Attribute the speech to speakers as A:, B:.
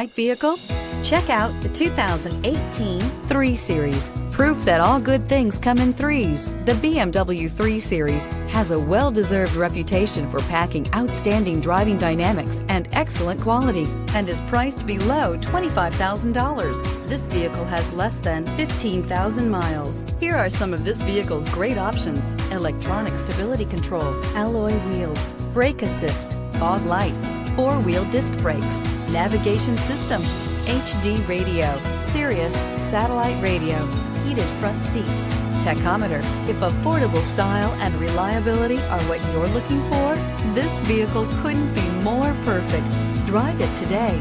A: Right vehicle? Check out the 2018 3 Series. Proof that all good things come in threes. The BMW 3 Series has a well-deserved reputation for packing outstanding driving dynamics and excellent quality, and is priced below $25,000. This vehicle has less than 15,000 miles. Here are some of this vehicle's great options: electronic stability control, alloy wheels, brake assist, fog lights, 4-wheel disc brakes, navigation system, HD radio, Sirius satellite radio, heated front seats, tachometer. If affordable style and reliability are what you're looking for, this vehicle couldn't be more perfect. Drive it today.